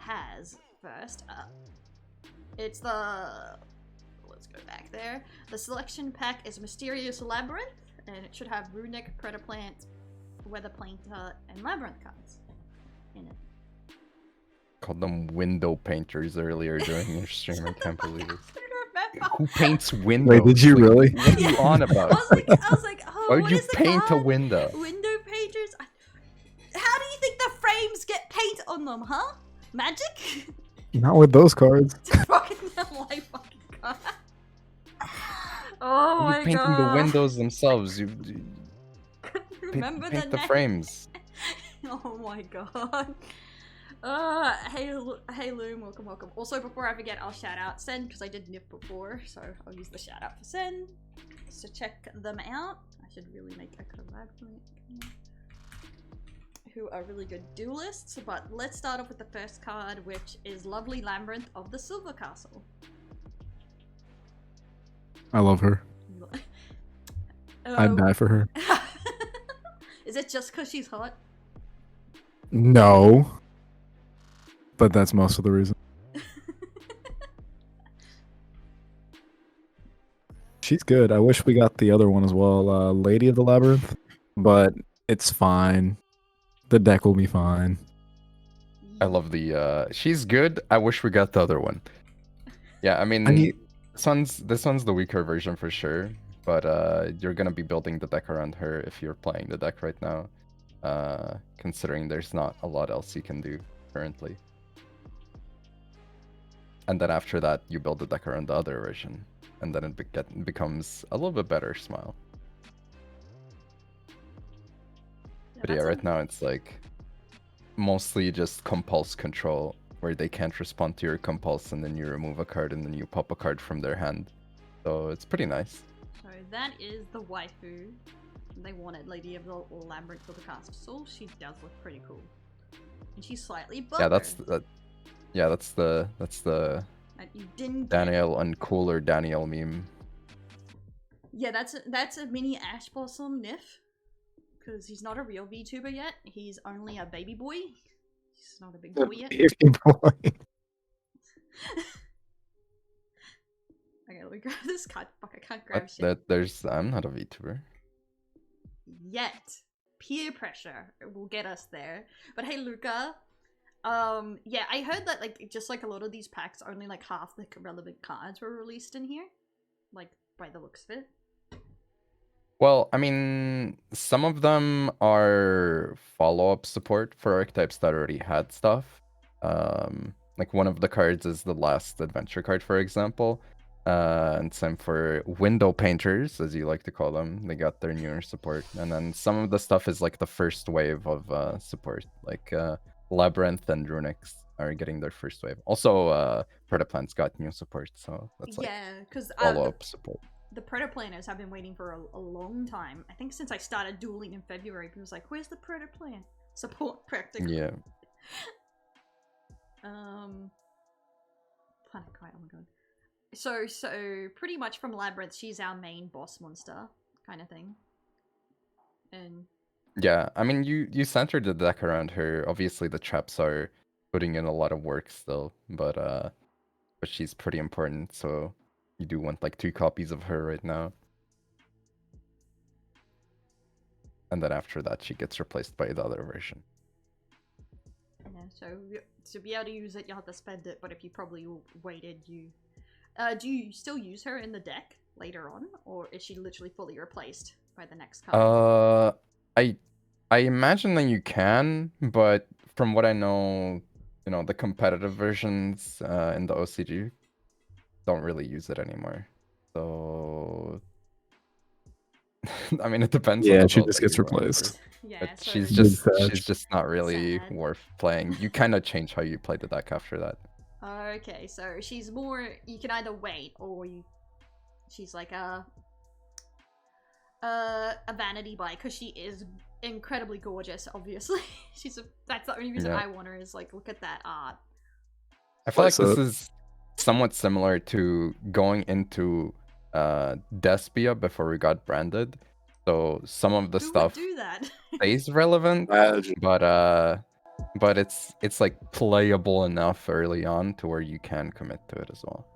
has first. It's the... Let's go back there. The selection pack is Mysterious Labyrinth, and it should have Runick, Predaplant, Weather Planter, and Labyrinth cards in it. Called them window painters earlier during your stream. I can't believe it. I don't remember. Who paints windows? Wait, did you really? What are you on about? I was like, oh, why would what you is the paint a card? window? Window painters? How do you think the frames get paint on them, huh? Magic? Not with those cards. Fucking life fucking god. Oh You're my painting god. the windows themselves. You Remember paint the the frames. Oh my god. Hey Loom, welcome. Also, before I forget, I'll shout out Sen, because I did Nif before, so I'll use the shout out for Sen. So check them out. I should really make a collab for it. Who are really good duelists, but let's start off with the first card, which is Lovely Labyrinth of the Silver Castle. I love her. I'd die for her. Is it just because she's hot? No. But that's most of the reason. She's good. I wish we got the other one as well, Lady of the Labyrinth. But it's fine. The deck will be fine. I love the she's good. I wish we got the other one. Yeah, I mean, this one's the weaker version for sure, but you're gonna be building the deck around her if you're playing the deck right now. Considering there's not a lot else you can do currently. And then after that, you build the deck around the other version, and then it becomes a little bit better. Smile. But yeah, right now it's like mostly just compulse control, where they can't respond to your compulse, and then you remove a card, and then you pop a card from their hand. So it's pretty nice. So that is the waifu. They wanted Lady of the Labyrinth for the castle. She does look pretty cool, and she's slightly buggered. Yeah, that's the You didn't Daniel uncooler Daniel meme. Yeah, that's a mini Ash Blossom Nif. Because he's not a real VTuber yet. He's only a baby boy. He's not a big boy yet. Baby boy. Okay, let me grab this card. Fuck, I can't grab shit. I'm not a VTuber. Yet. Peer pressure will get us there. But hey, Luca. Yeah, I heard that just a lot of these packs, only half the relevant cards were released in here. By the looks of it. Well, I mean, some of them are follow-up support for archetypes that already had stuff. One of the cards is the last adventure card, for example. And same for window painters, as you like to call them. They got their newer support. And then some of the stuff is the first wave of support. Labyrinth and Runick are getting their first wave. Also, Predaplant's got new support, so that's follow-up support. The Predaplanners have been waiting for a long time. I think since I started dueling in February, people was like, "Where's the Predaplan support?" Practically. Yeah. Planet Kite. Oh my god. So pretty much from Labyrinth, she's our main boss monster kind of thing. And yeah, I mean, you centered the deck around her. Obviously, the traps are putting in a lot of work still, but she's pretty important. So you do want 2 copies of her right now, and then after that, she gets replaced by the other version. Yeah. So to be able to use it, you have to spend it. But if you probably waited, do you still use her in the deck later on, or is she literally fully replaced by the next card? I imagine that you can, but from what I know, the competitive versions in the OCG don't really use it anymore. So I mean, it depends. Yeah, she just gets replaced. Yeah, but so she's just not really worth playing. You kind of change how you play the deck after that. Okay, so she's more. You can either wait, or she's like a vanity buy, because she is incredibly gorgeous. Obviously, that's the only reason I want her, is look at that art. I feel like this is somewhat similar to going into Despia before we got branded. So some of the stuff do that? stays relevant, but but it's like playable enough early on to where you can commit to it as well.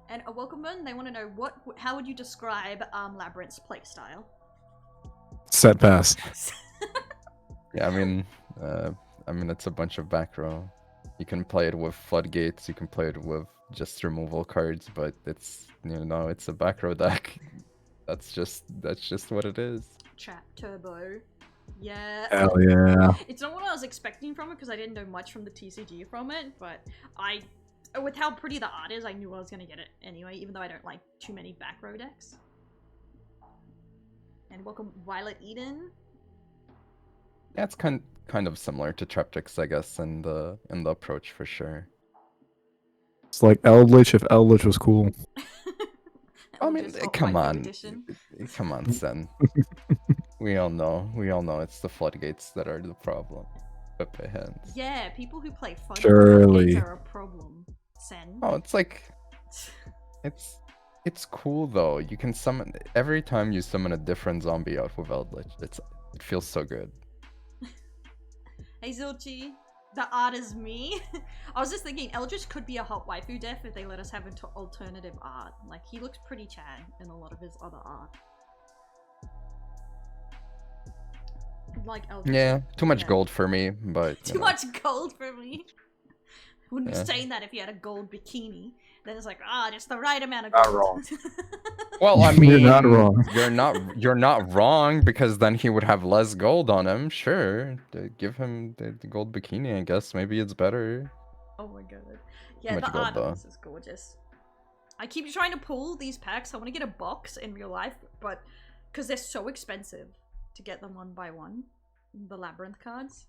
And a welcomeman, they want to know how would you describe Labyrinth's playstyle? Set pass. Yeah, I mean it's a bunch of back row. You can play it with floodgates. You can play it with just removal cards, but it's it's a back row deck. That's just what it is. Trap turbo. Yeah. Hell yeah. It's not what I was expecting from it because I didn't know much from the TCG from it, but with how pretty the art is, I knew I was gonna get it anyway, even though I don't like too many back row decks. And welcome Violet Eden. Yeah, it's kind of similar to Treptychs, I guess, in the approach for sure. It's like Eldritch if Eldritch was cool. I mean, come on, Sen. we all know it's the floodgates that are the problem. Pepe hands. Yeah, people who play Surely. floodgates are a problem. Sen. Oh, it's like it's cool though. You can summon every time you summon a different zombie out with Eldritch. It feels so good. Hey Zilchi, the art is me. I was just thinking Eldritch could be a hot waifu def if they let us have an alternative art. Like, he looks pretty Chad in a lot of his other art. Like Eldritch. Yeah, too much gold for me, but too much gold for me. Wouldn't be saying that if you had a gold bikini. Then it's like, just the right amount of gold. Not wrong. Well, I mean, you're not wrong. You're not wrong, because then he would have less gold on him. Sure, give him the gold bikini. I guess maybe it's better. Oh my god. Yeah, the art of this is gorgeous. I keep trying to pull these packs. I want to get a box in real life, but because they're so expensive to get them one by one, the Labyrinth cards.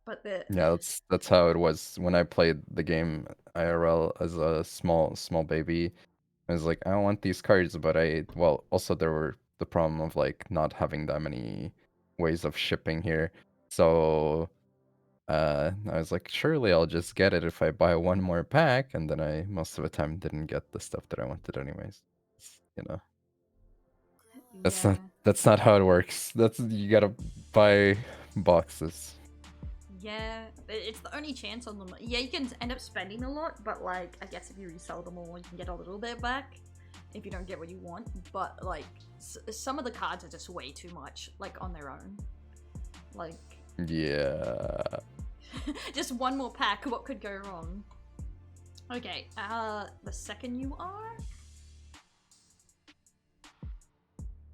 But yeah, that's how it was when I played the game IRL as a small baby. I was like, I want these cards, but also there were the problem of like not having that many ways of shipping here. So I was like, surely I'll just get it if I buy one more pack, and then I most of the time didn't get the stuff that I wanted anyways. That's not how it works. You gotta buy boxes. Yeah, it's the only chance on them. Yeah, you can end up spending a lot, but like, I guess if you resell them all, you can get a little bit back if you don't get what you want. But like, some of the cards are just way too much, like on their own. Like, yeah. Just one more pack, what could go wrong? Okay, the second you are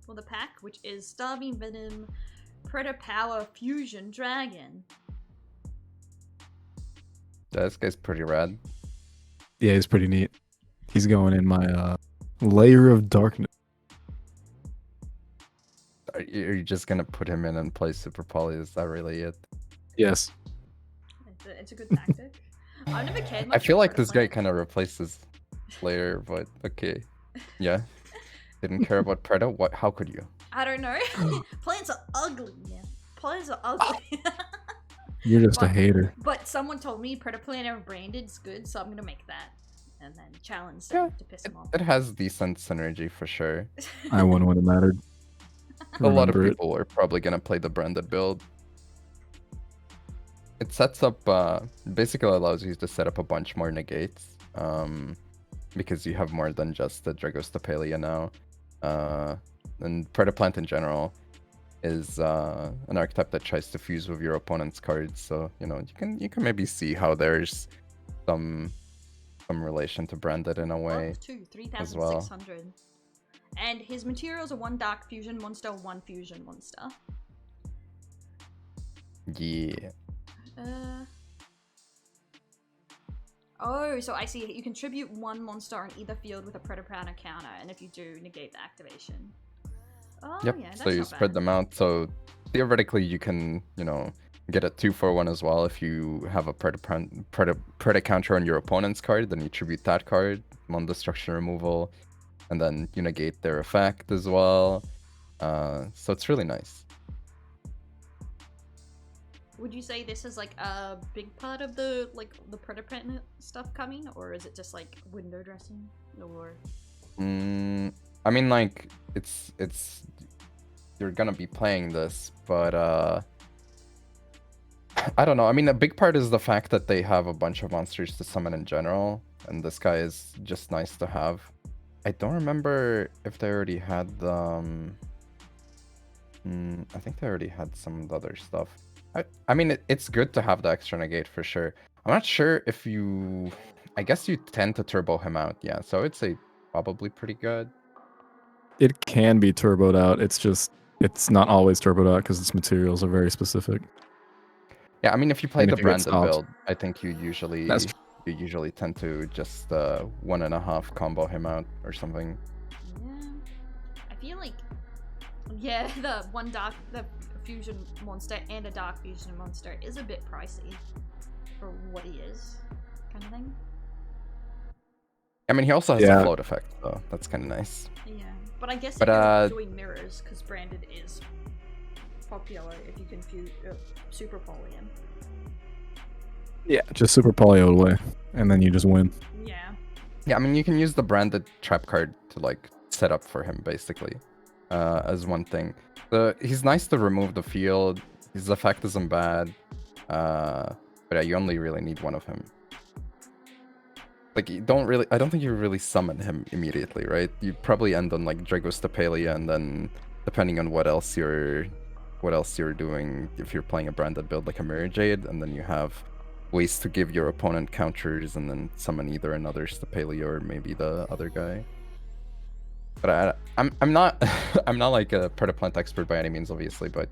for the pack, which is Starving Venom, Predator Power Fusion Dragon. This guy's pretty rad. Yeah, he's pretty neat. He's going in my layer of darkness. Are you just gonna put him in and play Super Poly? Is that really it? Yes. It's a good tactic. I've never cared much. I feel like this guy kind of replaces Slayer, but okay. Yeah. Didn't care about Predator? What? How could you? I don't know. Plants are ugly, man. Plants are ugly. You're just a hater. But someone told me Predator Planner branded is good, so I'm gonna make that. And then challenge them to piss them off. It has decent synergy for sure. I won when it mattered. A lot of people are probably gonna play the branded build. It sets up, basically allows you to set up a bunch more negates, because you have more than just the Dragostapelia now. And Predaplant in general is an archetype that tries to fuse with your opponent's cards, so you can maybe see how there's some relation to branded in a way. 3,600. And his materials are 1 Dark Fusion monster, 1 Fusion monster. Yeah. Oh, so I see. You contribute 1 monster on either field with a Predaplant counter, and if you do, negate the activation. Oh, yep. Yeah, that's so you spread them out. So theoretically, you can, get a 2-for-1 as well. If you have a Preda counter on your opponent's card, then you tribute that card, non-destruction removal, and then you negate their effect as well. So it's really nice. Would you say this is like a big part of the Predaplant stuff coming, or is it just like window dressing, or? I mean, like it's you're gonna be playing this, but I don't know. I mean, a big part is the fact that they have a bunch of monsters to summon in general, and this guy is just nice to have. I don't remember if they already had I think they already had some of the other stuff. I mean, it's good to have the extra negate for sure. I'm not sure if you... I guess you tend to turbo him out, yeah. So I'd say probably pretty good. It can be turboed out. It's just it's not always turboed out because its materials are very specific. Yeah, I mean, if you play And the if you get branded stopped. build, I think you usually tend to just 1.5 combo him out or something. Yeah. I feel like, yeah, the fusion monster and a dark fusion monster is a bit pricey for what he is, kind of thing. I mean, he also has a float effect, so that's kind of nice. Yeah, but I guess if you're doing mirrors, because branded is popular if you can super poly him. Yeah, just super polyo away, and then you just win. Yeah. Yeah, I mean, you can use the branded trap card to like set up for him basically, as one thing. He's nice to remove the field. His effect isn't bad, but yeah, you only really need one of him. Like, I don't think you really summon him immediately, right? You probably end on like Dragostapelia, and then depending on what else you're doing, if you're playing a branded build like a Mirror Jade, and then you have ways to give your opponent counters and then summon either another Stapelia or maybe the other guy. But I'm not I'm not like a Predaplant expert by any means, obviously, but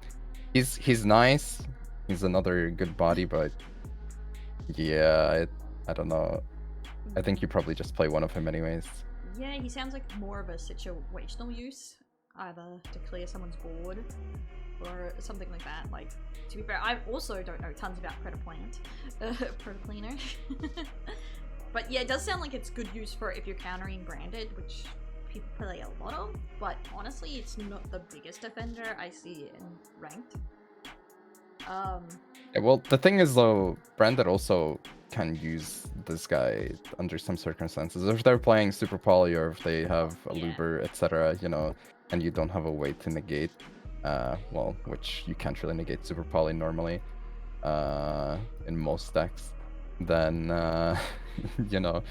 he's nice. He's another good body, but yeah, I don't know. I think you probably just play one of him anyways. Yeah, he sounds like more of a situational use, either to clear someone's board or something like that. Like, to be fair, I also don't know tons about Predaplant, Predaplaner. But yeah, it does sound like it's good use for if you're countering branded, which people play a lot of, but honestly, it's not the biggest offender I see in ranked. Yeah, well, the thing is though, branded also can use this guy under some circumstances. If they're playing Super Poly or if they have a Luber, etc., you know, and you don't have a way to negate, well, which you can't really negate Super Poly normally, in most decks, then, you know,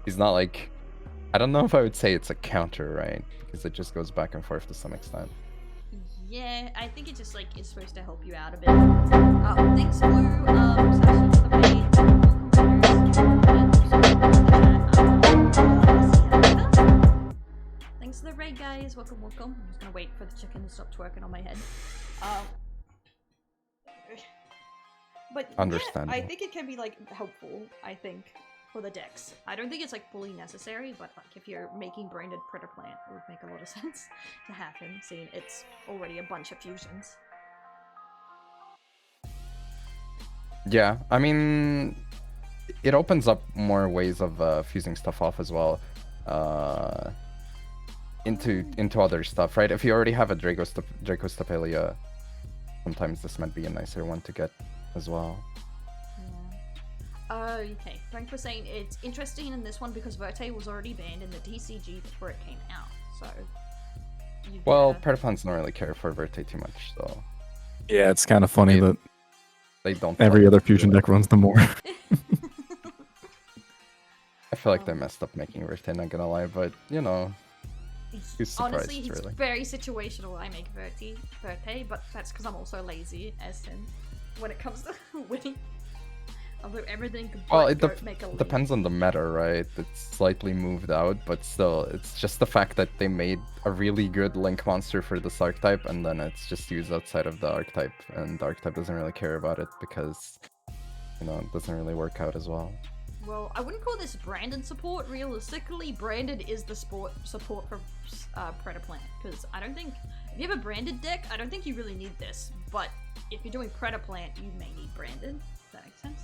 he's not like... I don't know if I would say it's a counter, right? Because it just goes back and forth to some extent. Yeah, I think it just like is supposed to help you out a bit. Thanks, Blue. Sashi for the raid. Thanks for the raid, guys. Welcome, welcome. I'm just gonna wait for the chicken to stop twerking on my head. But Understandable. yeah, I think it can be like helpful. I think. For the decks. I don't think it's like fully necessary, but like if you're making branded Predaplant, it would make a lot of sense to have him, seeing it's already a bunch of fusions. Yeah, I mean, it opens up more ways of fusing stuff off as well, into other stuff, right? If you already have a Dragostapelia, sometimes this might be a nicer one to get as well. Okay, thanks for saying it's interesting in this one because Verte was already banned in the TCG before it came out, so... Well, Predaplants don't really care for Verte too much, so... Yeah, it's kind of funny that they don't. Every other fusion deck runs them more. I feel like they messed up making Verte, not gonna lie, but, you know... Who's surprised, honestly, he's really? very situational. I make Verte, but that's because I'm also lazy, as in, when it comes to winning. Although everything could make a lead. Depends on the meta, right? It's slightly moved out, but still, it's just the fact that they made a really good Link monster for this archetype, and then it's just used outside of the archetype, and the archetype doesn't really care about it because, you know, it doesn't really work out as well. Well, I wouldn't call this branded support. Realistically, branded is the support for Predaplant, because I don't think, if you have a branded deck, I don't think you really need this, but if you're doing Predaplant, you may need branded. Does that make sense?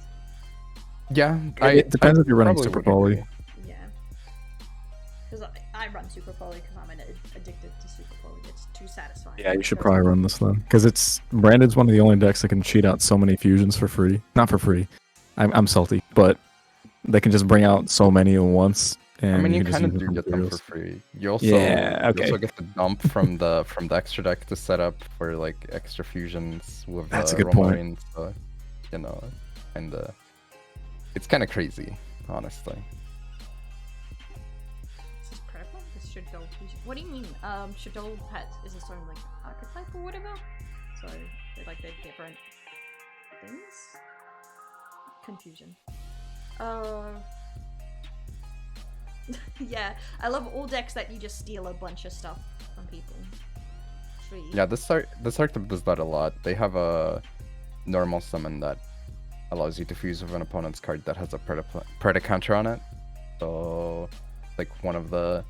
Yeah, it depends if you're running Super Poly. Yeah. Because I run Super Poly because I'm addicted to Super Poly. It's too satisfying. Yeah, you should probably run this then. Because it's branded's one of the only decks that can cheat out so many fusions for free. Not for free. I'm salty, but they can just bring out so many at once. And I mean, you kind of do get them for free. You also, you also get the dump from the extra deck to set up for like extra fusions with that's a good point. So you know, and it's kind of crazy, honestly. This is purple? This should go fusion. What do you mean? Shadol pet is its own like archetype or whatever? So they're like they're different things? Confusion. Yeah, I love all decks that you just steal a bunch of stuff from people. Free. Yeah, this archetype does that a lot. They have a normal summon that allows you to fuse with an opponent's card that has a Preda counter on it. So, like one of the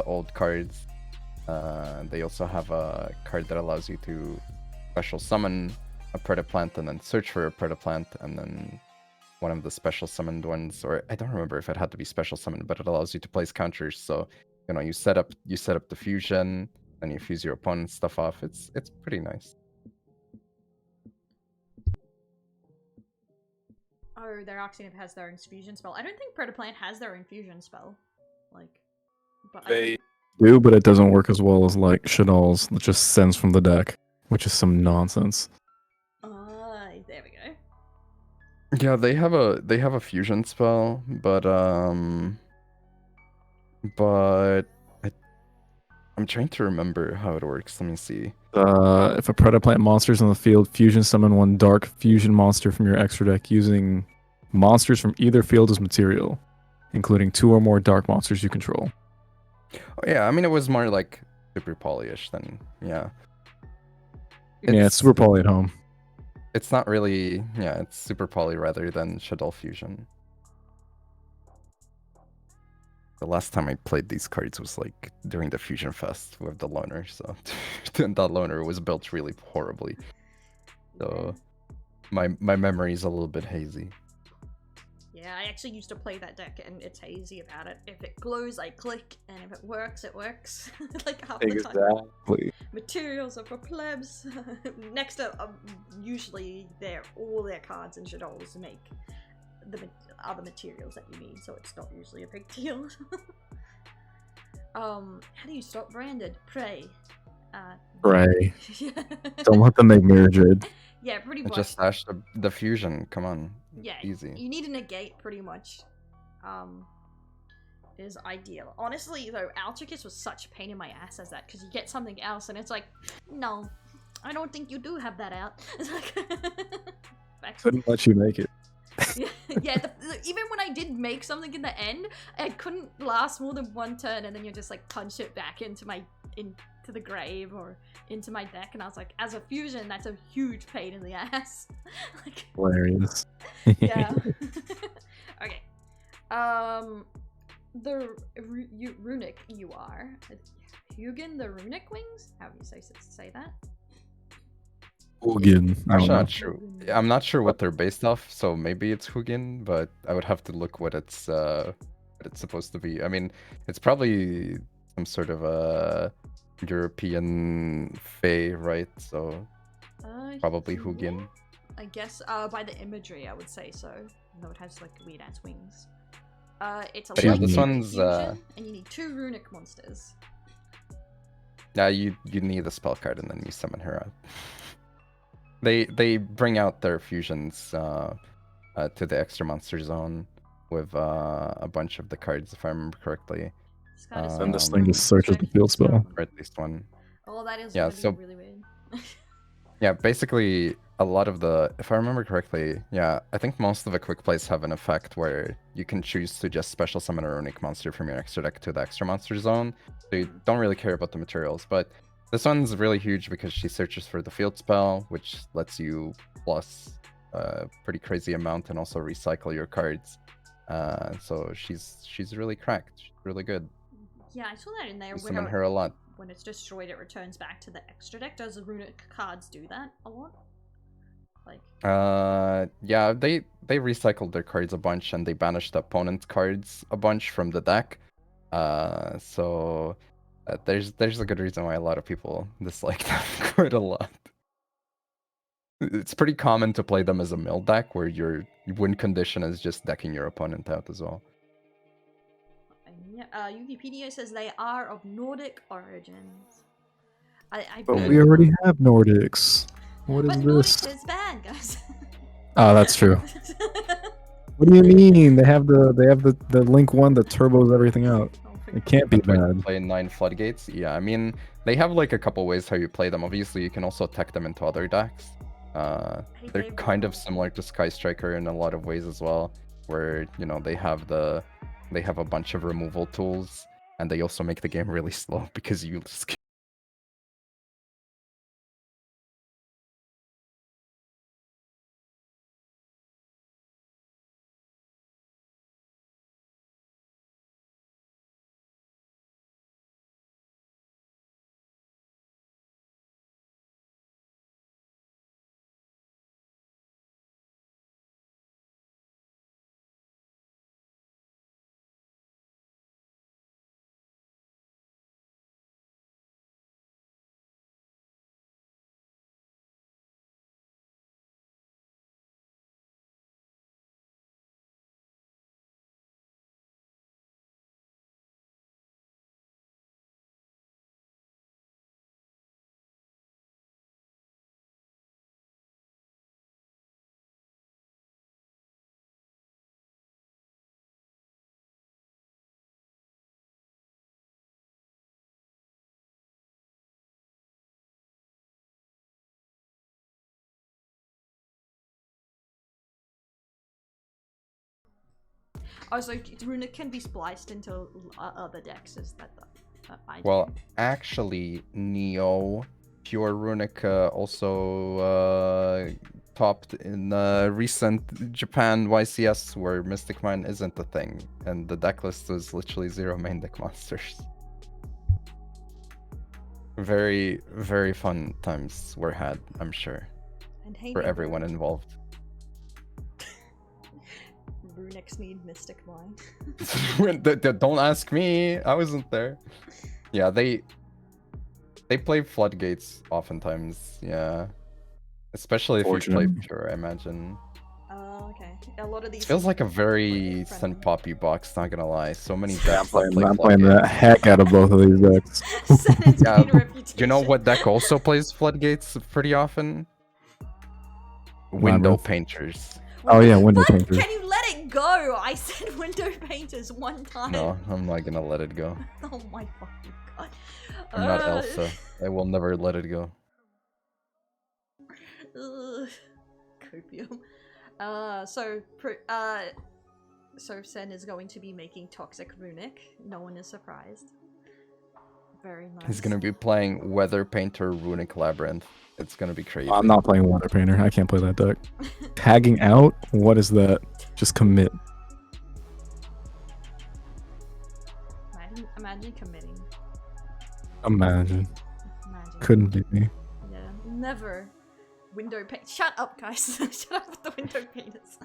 old cards. They also have a card that allows you to special summon a Preda plant and then search for a Preda plant, and then one of the special summoned ones, or I don't remember if it had to be special summoned, but it allows you to place counters. So, you know, you set up the fusion, and you fuse your opponent's stuff off. It's pretty nice. Oh, they're asking if it has their own fusion spell. I don't think Predaplant has their own fusion spell. Like, but They do, but it doesn't work as well as like Shadol's that just sends from the deck, which is some nonsense. There we go. Yeah, they have a fusion spell, but I'm trying to remember how it works. Let me see. If a Predaplant monster is on the field, fusion summon one dark fusion monster from your extra deck using monsters from either field as material, including 2 or more dark monsters you control. Oh, yeah, I mean it was more like super polyish than yeah. It's super poly at home. It's not really, yeah, it's super poly rather than Shadol Fusion. The last time I played these cards was like during the Fusion Fest with the loner, so and that loner was built really horribly. So my memory is a little bit hazy. Yeah, I actually used to play that deck, and it's hazy about it. If it glows, I click, and if it works, it works. Like half the time. Exactly. Materials are for plebs. Next up, usually all their cards and Shadows make the other materials that you need, so it's not usually a big deal. How do you stop branded? Pray. Pray. Yeah. Don't let them make Mirror Jade. Yeah, pretty much. Just dash the fusion. Come on. Yeah, Easy. You need a negate, pretty much. Is ideal. Honestly, though, Altricus was such a pain in my ass as that, because you get something else, and it's like, no, I don't think you do have that out. It's like, Couldn't let you make it. yeah. Even when I did make something in the end, I couldn't last more than one turn, and then you just like punch it back into the grave or into my deck, and I was like, as a fusion, that's a huge pain in the ass. Like, Hilarious. yeah. Okay. The Runick you are. Hugin the Runick wings? How do you say that? Hugin. I'm not sure. I'm not sure what they're based off, so maybe it's Hugin, but I would have to look what it's supposed to be. I mean, it's probably some sort of a European fae, right? So probably Hugin. Yeah, I guess by the imagery I would say so. Though it has like weird ass wings. It's a But yeah, light this one's fusion, and you need 2 Runick monsters. Yeah, you need a spell card and then you summon her out. They bring out their fusions to the extra monster zone with a bunch of the cards, if I remember correctly. And this thing just searches the field spell. Or at least one. Oh, that is Yeah, really weird. Yeah, basically a lot of the, if I remember correctly, yeah, I think most of the quick plays have an effect where you can choose to just special summon a Runick monster from your extra deck to the extra monster zone. So you don't really care about the materials, but this one's really huge because she searches for the field spell, which lets you plus a pretty crazy amount and also recycle your cards. So she's really cracked. She's really good. Yeah, I saw that in there. You summon her a lot. When it's destroyed, it returns back to the extra deck. Does the Runick cards do that a lot? Like, yeah, they recycled their cards a bunch and they banished the opponent's cards a bunch from the deck. So there's a good reason why a lot of people dislike them quite a lot. It's pretty common to play them as a mill deck where your win condition is just decking your opponent out as well. yeah, Wikipedia says they are of Nordic origins. But we already have Nordics. What is but this? Nordic is bad, guys. Oh, that's true. What do you mean? They have the Link one that turbos everything out. It can't be bad. Play 9 floodgates. Yeah, I mean they have like a couple ways how you play them. Obviously, you can also tech them into other decks. They're kind of similar to Sky Striker in a lot of ways as well, where you know they have a bunch of removal tools, and they also make the game really slow because you just Oh, so Runick can be spliced into other decks, is that the idea? Well, actually, Neo Pure Runick also topped in recent Japan YCS where Mystic Mine isn't a thing, and the deck list is literally 0 main deck monsters. Very, very fun times were had, I'm sure, And hey, for everyone involved. Runick's need Mystic Mine. Don't ask me, I wasn't there. Yeah, they play floodgates oftentimes, yeah. Especially if you play Pure, I imagine. Oh, okay. A lot of these... It feels like a very Senpapi box, not gonna lie. So many Yeah, decks that play I'm playing the heck out of both of these decks. Yeah, you know what deck also plays floodgates pretty often? Window Labyrinth. Painters. Oh yeah, window painters. Can you let it go? I said window painters one time. No, I'm not gonna let it go. Oh my fucking god. I'm not Elsa. I will never let it go. Copium. So Sen is going to be making Toxic Runick. No one is surprised. Very nice. He's gonna be playing Weather Painter Runick Labyrinth. It's gonna be crazy. I'm not playing Water Painter. I can't play that deck. Tagging out? What is that? Just commit. Imagine committing. Imagine. Couldn't be me. Yeah, never. Window paint. Shut up, guys. Shut up with the window painters.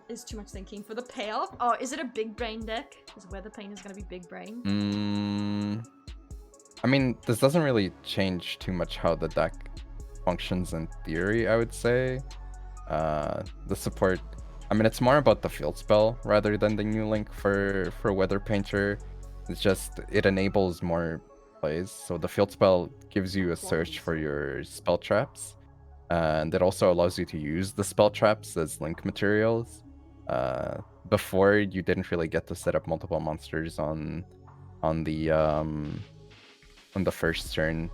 Is too much thinking for the payoff. Oh, is it a big brain deck? Is Weather Paint gonna be big brain? I mean, this doesn't really change too much how the deck functions in theory, I would say. The support, I mean, it's more about the field spell rather than the new link for Weather Painter. It's just, it enables more plays. So the field spell gives you a search for your spell traps. And it also allows you to use the spell traps as link materials. Before, you didn't really get to set up multiple monsters on the first turn,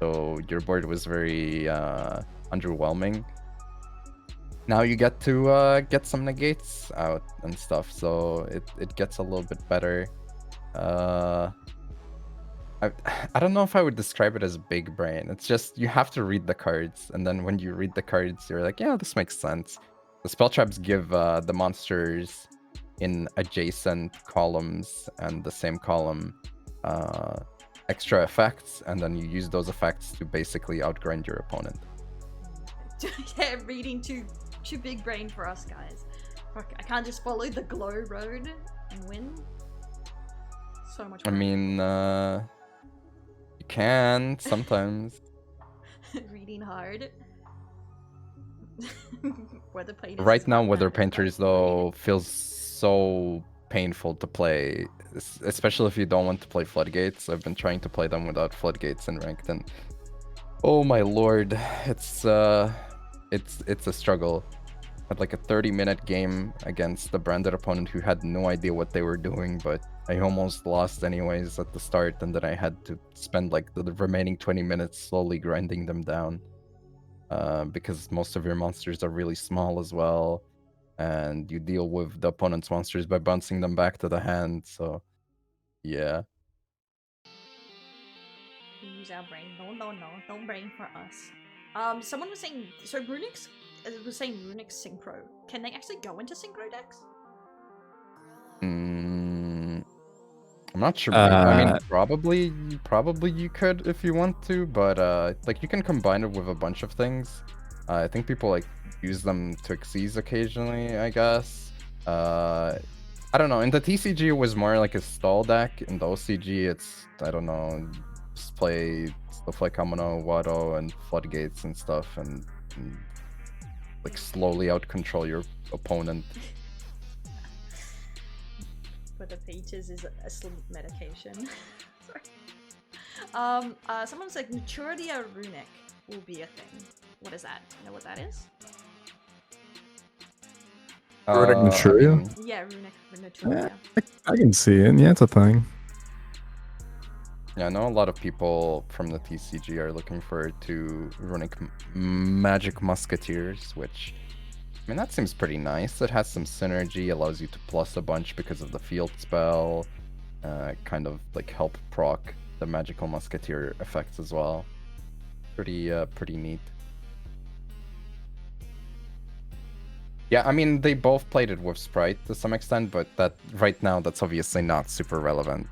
so your board was very underwhelming. Now you get to get some negates out and stuff, so it gets a little bit better. I don't know if I would describe it as big brain. It's just you have to read the cards, and then when you read the cards, you're like, yeah, this makes sense. The spell traps give the monsters in adjacent columns and the same column extra effects, and then you use those effects to basically outgrind your opponent. Yeah, reading too big brain for us guys. Fuck, I can't just follow the glow road and win. So much. I mean, you can sometimes. Reading hard. Weather Painters Right now, Weather Painters though feels so painful to play, especially if you don't want to play floodgates. I've been trying to play them without floodgates in ranked, and Oh my lord, it's a struggle. Had like a 30-minute game against the branded opponent who had no idea what they were doing, but I almost lost anyways at the start, and then I had to spend like the remaining 20 minutes slowly grinding them down. Because most of your monsters are really small as well, and you deal with the opponent's monsters by bouncing them back to the hand, so yeah. Use our brain. No, don't brain for us. Someone was saying, so Runick's was saying Runick synchro. Can they actually go into synchro decks? I'm not sure. I mean, probably you could if you want to, but like you can combine it with a bunch of things. I think people like use them to Xyz occasionally, I guess. I don't know. In the TCG, it was more like a stall deck. In the OCG, it's, I don't know, just play stuff like Kamano, Wado, and Floodgates and stuff, and like slowly out control your opponent. For the features is a sleep medication. Sorry. Someone's like Maturity Runick will be a thing. What is that? You know what that is? Runick Maturia? Yeah, Runick Maturia. I can see it. Yeah, it's a thing. Yeah, I know a lot of people from the TCG are looking for two Runick Magic Musketeers, which, I mean, that seems pretty nice. It has some synergy, allows you to plus a bunch because of the field spell, kind of like help proc the magical musketeer effects as well. Pretty neat. Yeah, I mean, they both played it with Sprite to some extent, but that right now that's obviously not super relevant.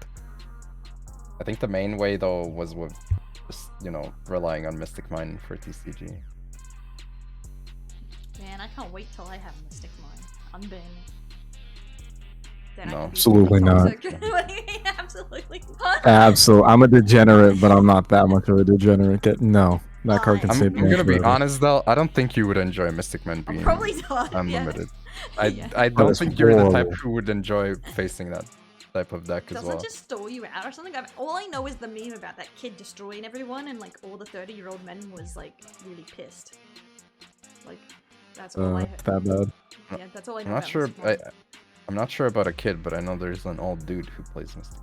I think the main way though was with just, you know, relying on Mystic Mine for TCG. Man, I can't wait till I have Mystic Mine. Unban it. No, absolutely not. Absolutely. Absolutely. I'm a degenerate, but I'm not that much of a degenerate. No, that card can I'm save me. gonna be honest though, I don't think you would enjoy Mystic Man being probably not, unlimited. Yeah. I don't think you're the type horrible. who would enjoy facing that type of deck as Doesn't well. it just stall you out or something? All I know is the meme about that kid destroying everyone, and like all the 30-year-old men was like really pissed. Like that's all I heard. That bad. Yeah, that's all I know. I'm not about sure. Mystic Mine. I'm not sure about a kid, but I know there's an old dude who plays Mystic.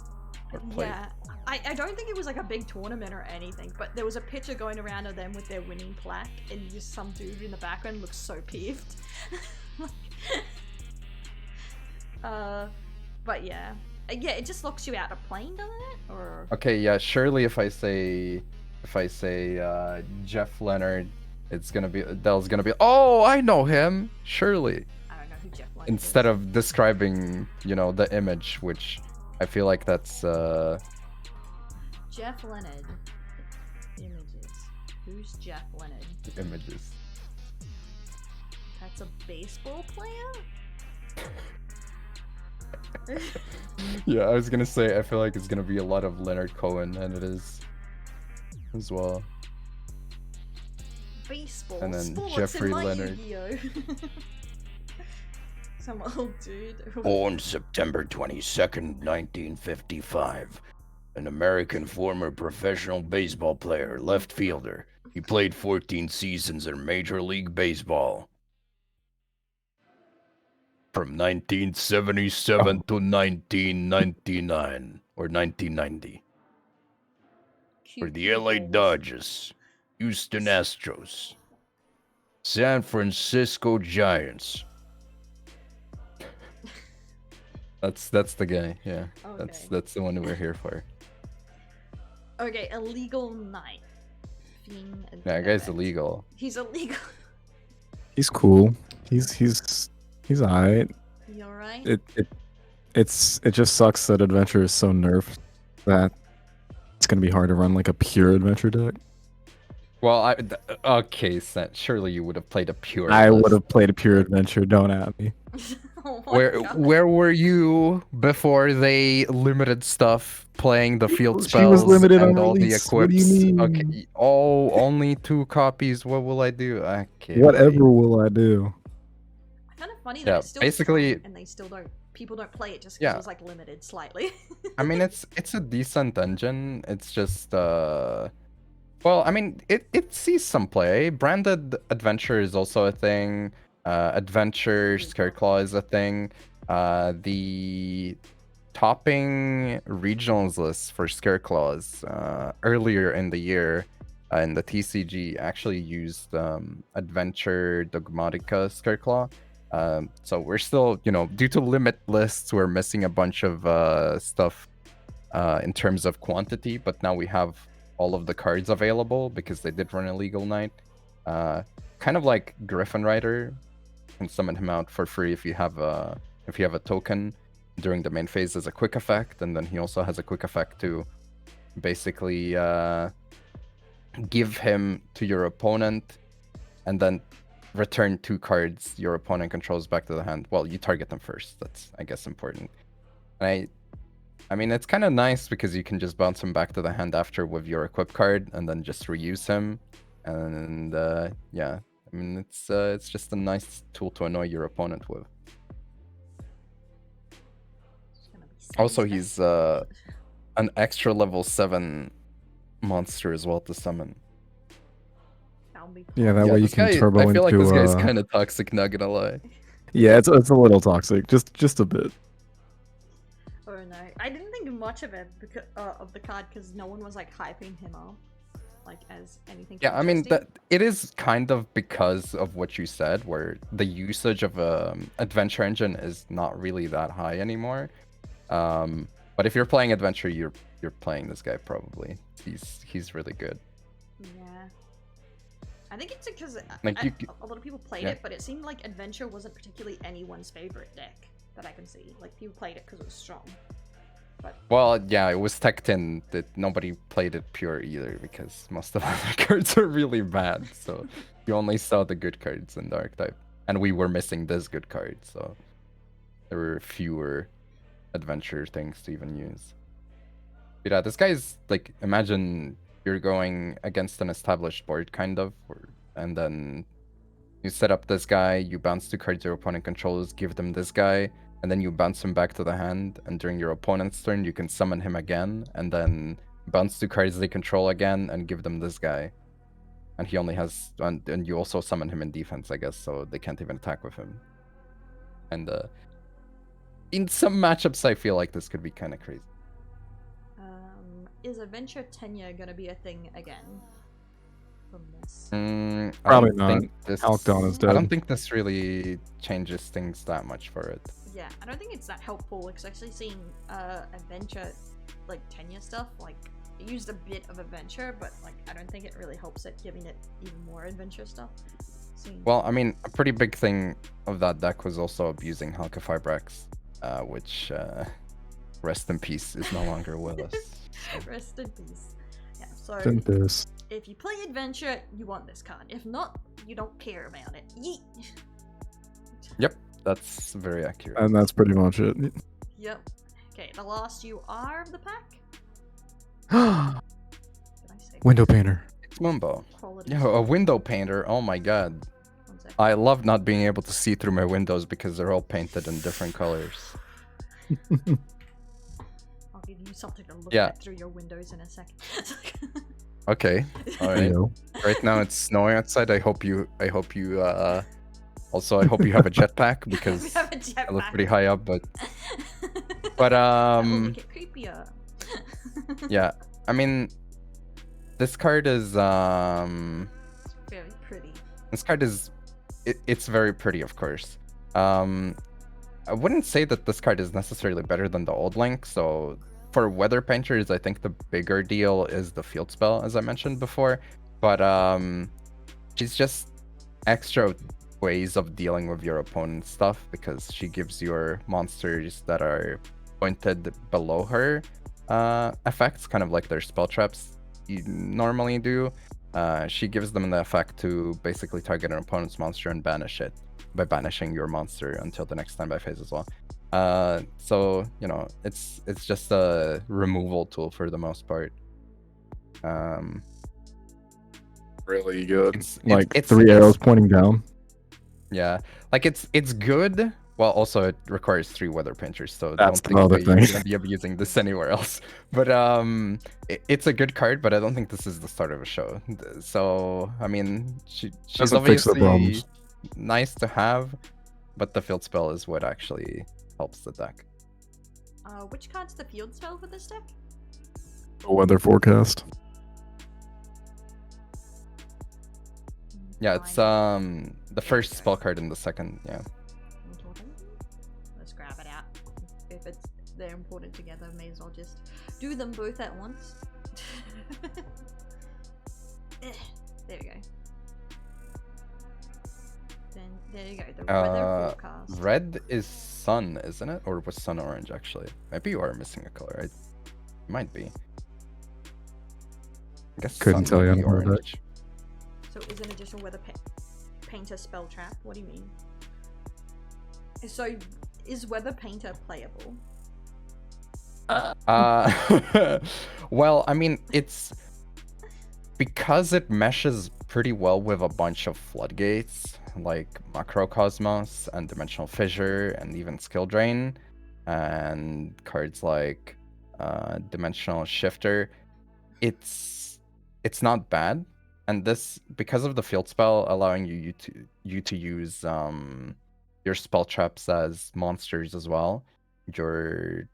Or played. Yeah, I don't think it was like a big tournament or anything, but there was a picture going around of them with their winning plaque, and just some dude in the background looks so peeved. But yeah, it just locks you out of playing, doesn't it? Or Okay, yeah. Surely, if I say Jeff Leonard, it's gonna be Dell's gonna be. Oh, I know him. Surely. I don't know who Jeff Leonard Instead is. of describing, you know, the image, which I feel like that's Jeff Leonard images. Who's Jeff Leonard? images. That's a baseball player? Yeah, I was gonna say I feel like it's gonna be a lot of Leonard Cohen, and it is as well. Baseball. And then Sports Jeffrey in my Leonard. Yu-Gi-Oh! Some old dude. Born September 22nd, 1955. An American former professional baseball player, left fielder. He played 14 seasons in Major League Baseball. From 1977 to 1999, or 1990. For the LA Dodgers, Houston Astros, San Francisco Giants. That's the guy. Yeah, Okay. that's the one we're here for. Okay, illegal knight. Yeah, guy's illegal. He's illegal. He's cool. He's alright. You alright? It just sucks that adventure is so nerfed that it's gonna be hard to run like a pure adventure deck. Well, okay, Sent, surely you would have played a pure. I list. would have played a pure adventure. Don't at me. Oh my Where God. where were you before they limited stuff, playing the field She spells was limited and on all the release. equips? What do you mean? Okay, oh, only 2 copies. What will I do? Okay, Whatever buddy. will I do? Kind of funny Yeah, that it's still basically- free and they still don't. People don't play it just because Yeah. it was like limited slightly. I mean, it's a decent engine. It's just Well, I mean, it sees some play. Branded adventure is also a thing. Adventure Scareclaw is a thing. The topping regionals list for Scareclaws earlier in the year in the TCG actually used Adventure Dogmatica Scareclaw. So we're still, due to limit lists, we're missing a bunch of stuff in terms of quantity, but now we have all of the cards available because they did run a legal night. Kind of like Griffin Rider, you can summon him out for free if you have a token during the main phase as a quick effect, and then he also has a quick effect to basically give him to your opponent and then return 2 cards your opponent controls back to the hand. Well, you target them first. That's, I guess, important. And I mean, it's kind of nice because you can just bounce him back to the hand after with your equip card and then just reuse him. And yeah, I mean, it's just a nice tool to annoy your opponent with. Also, he's an extra level 7 monster as well to summon. Yeah, that way you can turbo into... I feel like this guy's kind of toxic, not gonna lie. Yeah, it's a little toxic, just a bit. Oh no, I didn't think much of it because of the card because no one was like hyping him up, like as anything. Yeah, I mean it is kind of because of what you said, where the usage of adventure engine is not really that high anymore. But if you're playing adventure, you're playing this guy probably. He's really good. Yeah. I think it's because like a lot of people played it, but it seemed like adventure wasn't particularly anyone's favorite deck that I can see. Like people played it because it was strong. But well, yeah, it was teched in that nobody played it pure either because most of the other cards are really bad. So you only saw the good cards in the archetype, and we were missing this good card, so there were fewer adventure things to even use. But yeah, this guy's like, imagine you're going against an established board kind of, and then you set up this guy, you bounce 2 cards your opponent controls, give them this guy, and then you bounce him back to the hand, and during your opponent's turn you can summon him again, and then bounce 2 cards they control again and give them this guy. And he only has, and you also summon him in defense, I guess, so they can't even attack with him. And in some matchups I feel like this could be kind of crazy. Is adventure tenure gonna be a thing again from this? Probably not. Alkdon is dead. I don't think this really changes things that much for it. Yeah, I don't think it's that helpful because actually seeing adventure like tenure stuff, like it used a bit of adventure, but like I don't think it really helps it giving it even more adventure stuff. Well, I mean, a pretty big thing of that deck was also abusing Halka Fibrax, which rest in peace is no longer with us. So. Rest in peace. Yeah, so if you play adventure, you want this card. If not, you don't care about it. Yeet. Yep, that's very accurate. And that's pretty much it. Yep. Okay, the last UR of the pack. Window painter. It's Mumbo. Yo, a window painter. Oh my god. I love not being able to see through my windows because they're all painted in different colors. I'll give you something to look at through your windows in a second. Okay. All right. Right now it's snowing outside. I hope you also I hope you have a jetpack because I look pretty high up, but make it creepier. Yeah, I mean, this card is very pretty. This card is it's very pretty, of course. I wouldn't say that this card is necessarily better than the old Link. So for weather painters, I think the bigger deal is the field spell, as I mentioned before. But she's just extra ways of dealing with your opponent's stuff because she gives your monsters that are pointed below her effects, kind of like their spell traps you normally do. She gives them the effect to basically target an opponent's monster and banish it by banishing your monster until the next standby phase as well. So you know, it's just a removal tool for the most part. Really good. It's 3 arrows pointing down. Yeah, like it's good Well, also it requires 3 weather painters, so That's don't another think that you're thing. gonna be abusing this anywhere else. But it's a good card, but I don't think this is the start of a show. So I mean, she's Doesn't fix the obviously problems. nice to have, but the field spell is what actually helps the deck. Which card's the field spell for this deck? Weather forecast. Yeah, it's the first spell card and the second. Yeah. Important. Let's grab it out. If they're important together, may as well just do them both at once. There we go. Then there you go. The weather forecast. Red is sun, isn't it? Or was sun orange actually? Maybe you are missing a color. It might be. I guess Couldn't sun tell you, might be I don't know that. orange. So is an additional weather painter spell trap? What do you mean? So is weather painter playable? Well, I mean, it's because it meshes pretty well with a bunch of floodgates like Macrocosmos and Dimensional Fissure and even Skill Drain and cards like Dimensional Shifter. It's not bad, and this, because of the field spell allowing you to use your spell traps as monsters as well, you're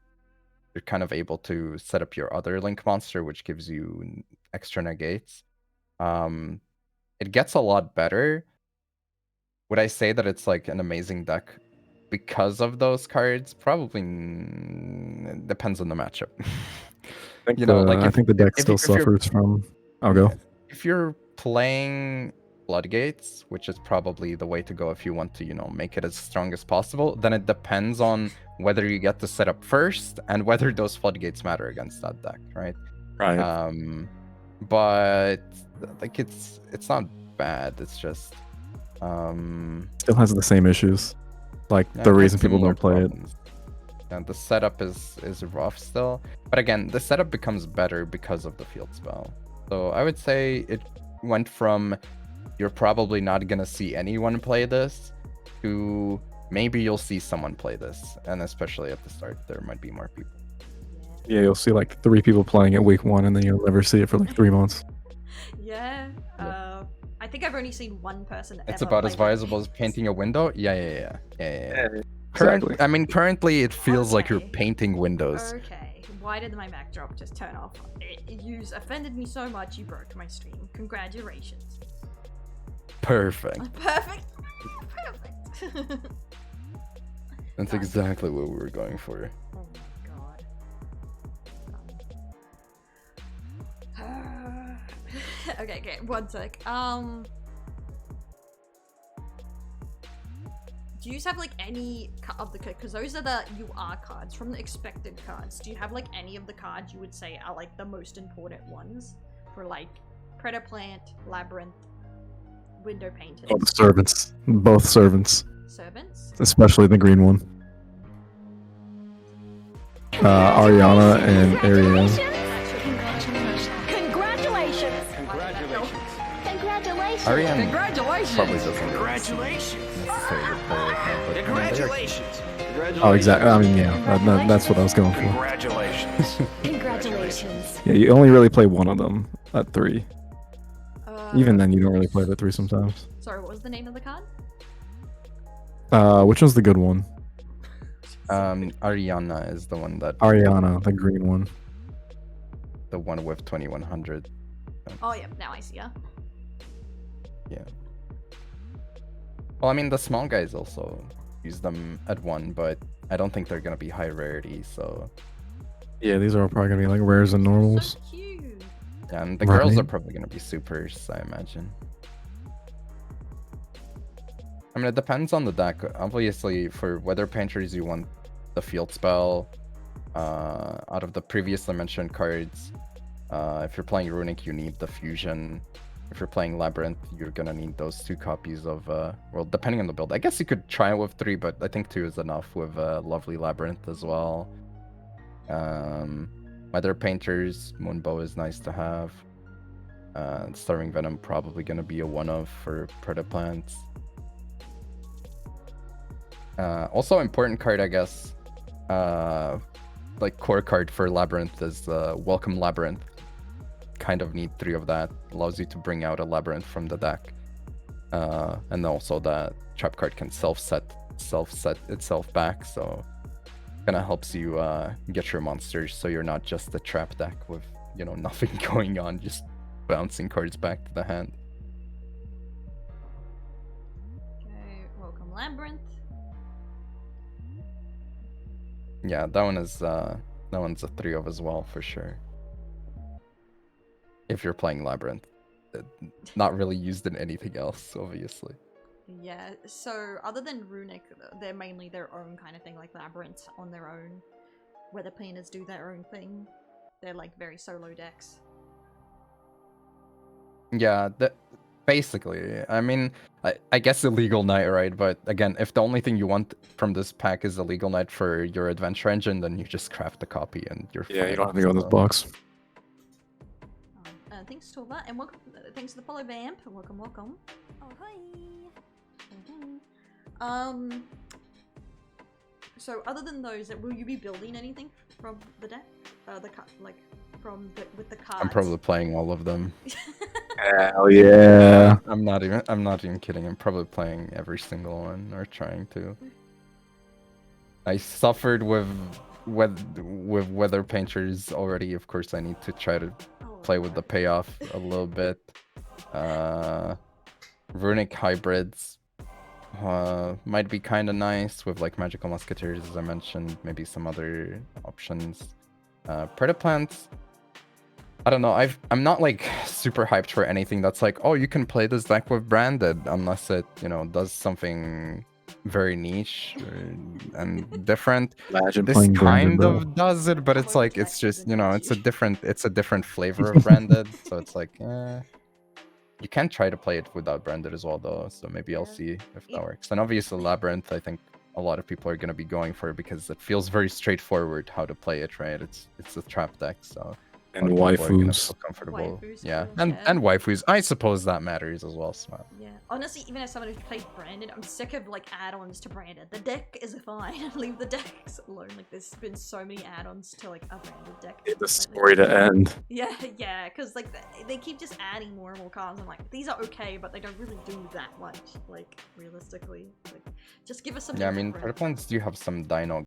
kind of able to set up your other link monster, which gives you extra negates. It gets a lot better. Would I say that it's like an amazing deck because of those cards? Probably depends on the matchup. I think, like I think the deck if still you're- suffers from. I'll go. if you're playing floodgates, which is probably the way to go if you want to, make it as strong as possible, then it depends on whether you get to set up first and whether those floodgates matter against that deck, right? Right. But like it's not bad. It's just Still has the same issues. Like yeah, the it has reason people similar don't play it. problems. And the setup is rough still. But again, the setup becomes better because of the field spell. So I would say it went from you're probably not gonna see anyone play this to maybe you'll see someone play this. And especially at the start, there might be more people. Yeah, you'll see like 3 people playing it week 1, and then you'll never see it for like 3 months. Yeah. I think I've only seen one person. It's ever about play as that viable as game. painting a window. Yeah. Exactly. Currently it feels like you're Okay. painting windows. Okay. Why did my backdrop just turn off? You offended me so much. You broke my stream. Congratulations. Perfect. Perfect. Perfect. That's Done. exactly what we were going for. Oh my god. Okay, 1 sec. Do you have like any of the, because those are the UR cards from the expected cards. Do you have like any of the cards you would say are like the most important ones for like Predaplant, Labyrinth, Window Painters, Oh, the servants. Both servants. Servants? Especially the green one. Ariana and Ariane. Congratulations! Congratulations! Ariane Congratulations! probably doesn't Congratulations! necessarily play right now, but Congratulations! Oh, exactly. I mean, yeah, that's what I was going for. Congratulations! Congratulations! Yeah, you only really play one of them at 3. Uh, Even then, you don't really play it at 3 sometimes. Sorry, what was the name of the card? Which one's the good one? Ariana is the one that Ariana, the green one. the one with 2100. Oh, yeah, now I see her. Yeah. Well, I mean, the small guys also use them at 1, but I don't think they're gonna be high rarity. So, Yeah, these are all probably gonna be like rares and normals. So cute. and the girls are Right. probably gonna be supers, I imagine. I mean, it depends on the deck. Obviously, for weather painters, you want the field spell. Out of the previously mentioned cards, if you're playing Runick, you need the fusion. If you're playing Labyrinth, you're gonna need those 2 copies of, well, depending on the build. I guess you could try it with 3, but I think 2 is enough with lovely Labyrinth as well. Weather painters, Moonbow is nice to have. Starving Venom probably gonna be a one-of for Predaplants. Also important card, I guess. Like core card for Labyrinth is Welcome Labyrinth. Kind of need 3 of that. Allows you to bring out a Labyrinth from the deck. And also that trap card can self-set itself back, so kind of helps you get your monsters so you're not just a trap deck with, you know, nothing going on, just bouncing cards back to the hand. Okay, welcome Labyrinth. Yeah, that one's a 3 of as well for sure. If you're playing Labyrinth. Not really used in anything else, obviously. Yeah, so other than Runick, they're mainly their own kind of thing, like Labyrinth on their own, where the planers do their own thing. They're like very solo decks. Yeah, basically. I mean, I guess Illegal Knight, right? But again, if the only thing you want from this pack is Illegal Knight for your adventure engine, then you just craft a copy and you're fine. Yeah, you don't have to go in this box. Thanks to all that, and welcome. Thanks to the follow vamp. Welcome, welcome. Oh, hi. So other than those, will you be building anything from the deck? With the cards. I'm probably playing all of them. Hell yeah. I'm not even kidding. I'm probably playing every single one or trying to. I suffered with Weather Painters already. Of course, I need to try to play with the payoff a little bit. Runick hybrids might be kind of nice with like Magical Musketeers, as I mentioned. Maybe some other options. Predaplants. I don't know. I'm not like super hyped for anything that's like, oh, you can play this deck with Branded, unless it, you know, does something very niche and different. Imagine This playing kind Branded, of does it, but it's like it's just, you know, it's a different flavor of Branded. So it's like, you can try to play it without Branded as well, though. So maybe I'll see if that works. And obviously Labyrinth, I think a lot of people are going to be going for it because it feels very straightforward how to play it, right? It's a trap deck, so. And a lot of people are gonna waifus. feel comfortable. Waifus, Yeah, of course, and yeah. and waifus. I suppose that matters as well. So. Yeah, honestly, even as someone who's played Branded, I'm sick of like add-ons to Branded. The deck is fine. Leave the decks alone. Like there's been so many add-ons to like a Branded deck. Need the lately. story to end. Yeah, because like they keep just adding more and more cards. I'm like, these are okay, but they don't really do that much. Like realistically, like just give us something. Yeah, I mean, different. Predaplants do have some dino.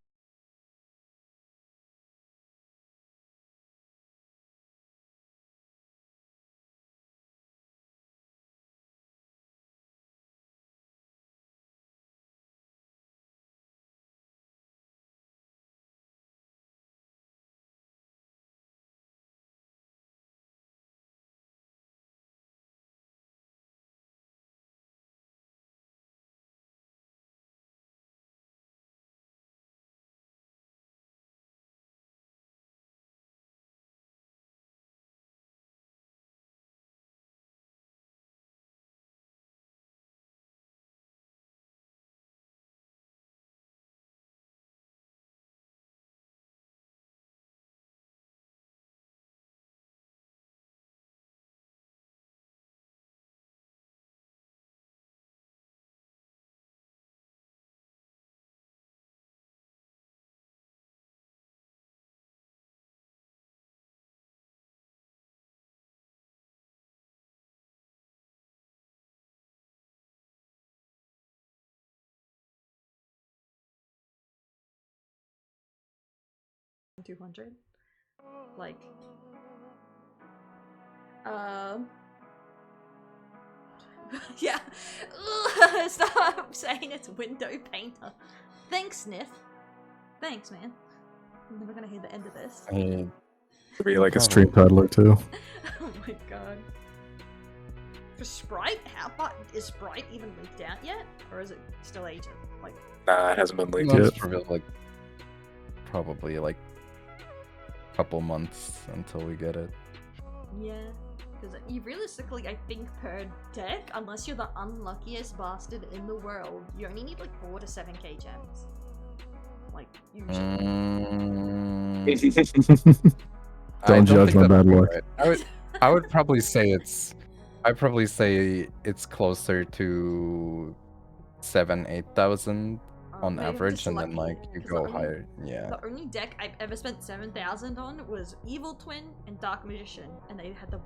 $200. Like, yeah. Ugh, stop saying it's window painter. Thanks, Sniff. Thanks, man. I'm never gonna hear the end of this. I mean, Could be like a stream peddler too. Oh my god. For Sprite? How far is Sprite even leaked out yet? Or is it still agent? Like, Nah, it hasn't been leaked that's yet. probably like a couple months until we get it. yeah. Because you realistically, I think per deck, unless you're the unluckiest bastard in the world, you only need like 4 to 7k gems. Like, usually. I Don't judge think my that's bad luck. right. I would probably say I'd probably say it's closer to 7,000-8,000 on maybe I'm average, just and then lucky, like you 'cause go the only- higher. Yeah. The only deck I've ever spent 7,000 on was Evil Twin and Dark Magician, and they had the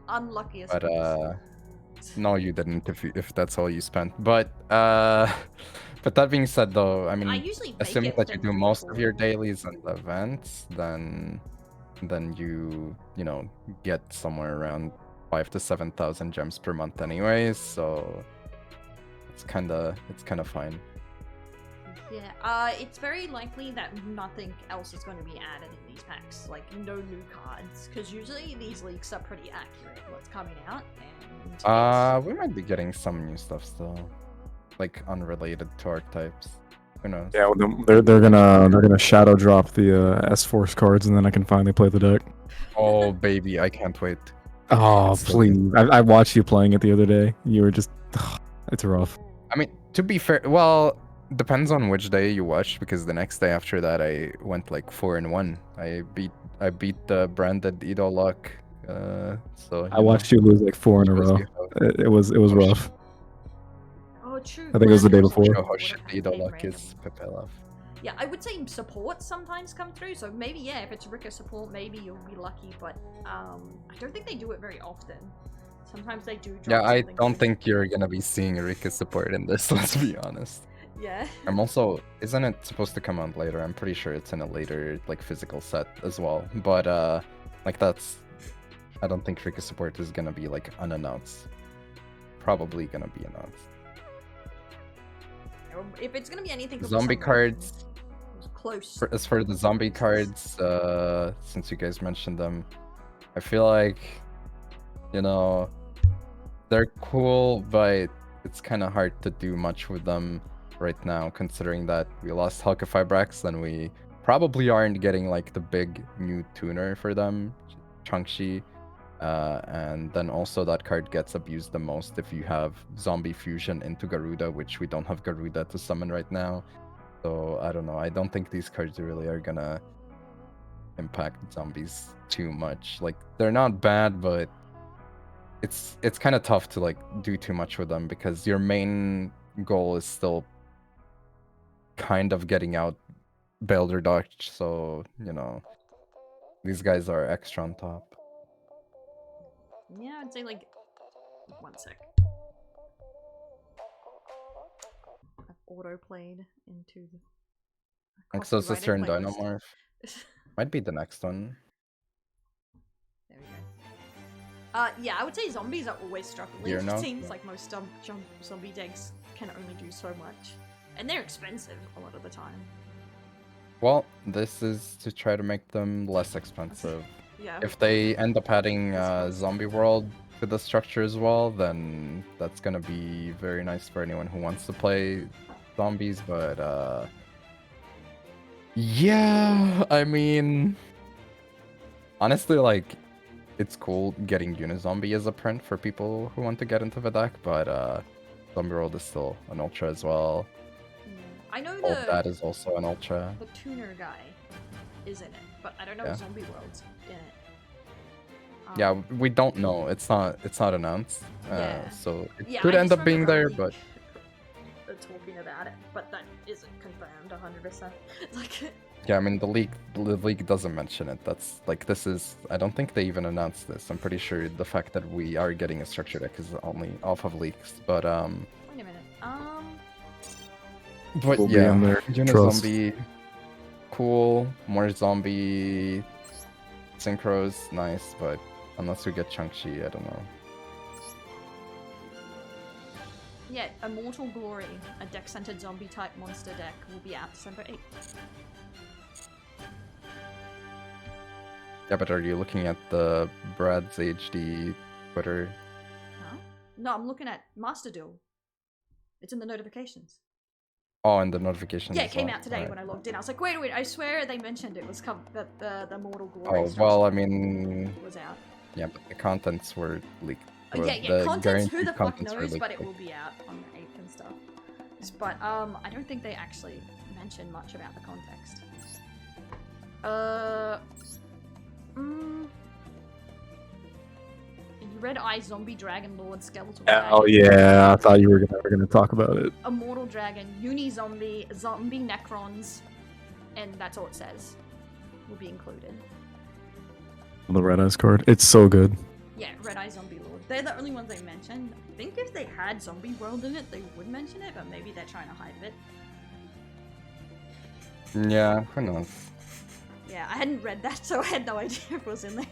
unluckiest But picks. no, you didn't. If that's all you spent. But but that being said, though, I mean, I usually make assuming it that you within do 3 or most of your 4. dailies and events, then you know get somewhere around 5,000 to 7,000 gems per month, anyways. So it's kind of fine. Yeah, it's very likely that nothing else is going to be added in these packs, like no new cards, because usually these leaks are pretty accurate what's coming out, and We might be getting some new stuff still, like unrelated to archetypes. Who knows? Yeah, well, they're gonna shadow drop the S-Force cards, and then I can finally play the deck. Oh baby, I can't wait. Oh, It's so good. please! I watched you playing it the other day. You were just, it's rough. I mean, to be fair, well, depends on which day you watched, because the next day after that I went like 4-1. I beat the branded Edo Luck. So I watched you lose like 4 in a shows row. you how- It was Oh, rough. oh, true. I think it was the day before. show how shit Edo Luck is, Pepe Love. Yeah, I would say support sometimes come through, so maybe, yeah, if it's Rika support, maybe you'll be lucky, but I don't think they do it very often. Sometimes they do drop Yeah, I something don't good. think you're gonna be seeing Rika support in this, let's be honest. Yeah. I'm also, isn't it supposed to come out later? I'm pretty sure it's in a later, like, physical set as well. But, like, I don't think Rika support is gonna be, like, unannounced. Probably gonna be announced. If it's gonna be anything from Zombie some cards. it was close. As for the zombie cards, since you guys mentioned them, I feel like, you know, they're cool, but it's kind of hard to do much with them right now, considering that we lost Hulkifibrax, and we probably aren't getting like the big new tuner for them, Changshi. And then also that card gets abused the most if you have zombie fusion into Garuda, which we don't have Garuda to summon right now. So I don't know. I don't think these cards really are gonna impact zombies too much. Like, they're not bad, but it's kind of tough to like do too much with them, because your main goal is still kind of getting out Belder Dodge. So, you know, these guys are extra on top. Yeah, I'd say like 1 sec. I've auto played into the Exo Sister and copyrighted playlist. Dynamorph might be the next one. There we go. Yeah, I would say zombies are always struggling. You're It not? seems like most zombie decks can only do so much. And they're expensive a lot of the time. Well, this is to try to make them less expensive. Yeah. If they end up adding Zombie World to the structure as well, then that's gonna be very nice for anyone who wants to play zombies, but yeah, I mean, honestly, like, it's cool getting Unizombie as a print for people who want to get into the deck, but Zombie World is still an ultra as well. I know All of that is also an ultra. the tuner guy is in it, but I don't know Yeah. if Zombie World's in it. Yeah, we don't know. It's not announced. Yeah. So it Yeah, could I end just up being remember there, but talking about it, but that isn't confirmed 100%. Like, yeah, I mean the league doesn't mention it. That's like, this is, I don't think they even announced this. I'm pretty sure the fact that we are getting a structure deck is only off of leaks. But wait a minute. but Will be yeah, on their Unizombie, cool. More zombie synchros, nice, but unless we get Changshi, I don't know. Yeah, Immortal Glory, a deck-centered zombie-type monster deck, will be out December 8th. Yeah, but are you looking at the Brad's HD Twitter? Huh? No, I'm looking at Masterduel. It's in the notifications. Oh, and the notifications. Yeah, it as came well. out today Alright. when I logged in. I was like, wait, I swear they mentioned it was that the Immortal Glory Oh, structure well, I mean, was out. yeah, but the contents were leaked. Oh, Or yeah, the contents, who guaranteed the fuck contents were knows, leaked, but it like- will be out on the 8th and stuff. But, I don't think they actually mention much about the context. Red Eye Zombie Dragon Lord Skeletal Oh Dragon. yeah, I thought you were gonna talk about it. Immortal Dragon, Uni Zombie, Zombie Necrons, and that's all it says. Will be included. The Red Eyes card. It's so good. Yeah, Red Eye Zombie Lord. They're the only ones they mentioned. I think if they had Zombie World in it, they would mention it, but maybe they're trying to hide it. Yeah, who knows? Yeah, I hadn't read that, so I had no idea if it was in there.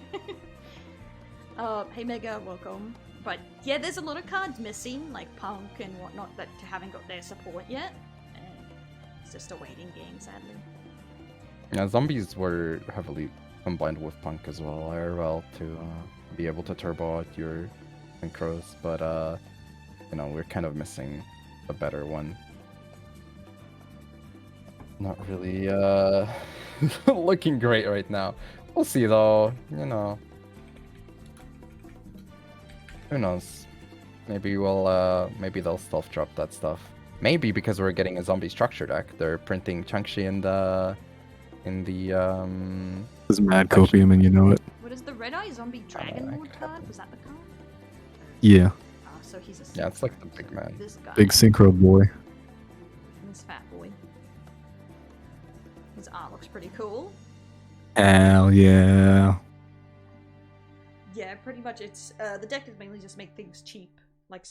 Hey Mega, welcome. But yeah, there's a lot of cards missing, like Punk and whatnot, that haven't got their support yet. And it's just a waiting game, sadly. Yeah, zombies were heavily combined with Punk as well, IRL, to be able to turbo out your synchros, but you know, we're kind of missing a better one. Not really looking great right now. We'll see though, you know. Who knows? Maybe we'll maybe they'll stealth drop that stuff. Maybe because we're getting a zombie structure deck, they're printing Changshi in the This is mad copium, and you know it. What is the Red Eye Zombie Dragon Lord card? Was that the card? Yeah, Ah, so he's a Yeah, it's like the big man. This guy. big synchro boy. This fat boy. His art looks pretty cool. Hell yeah. Yeah, pretty much it's the deck is mainly just make things cheap, like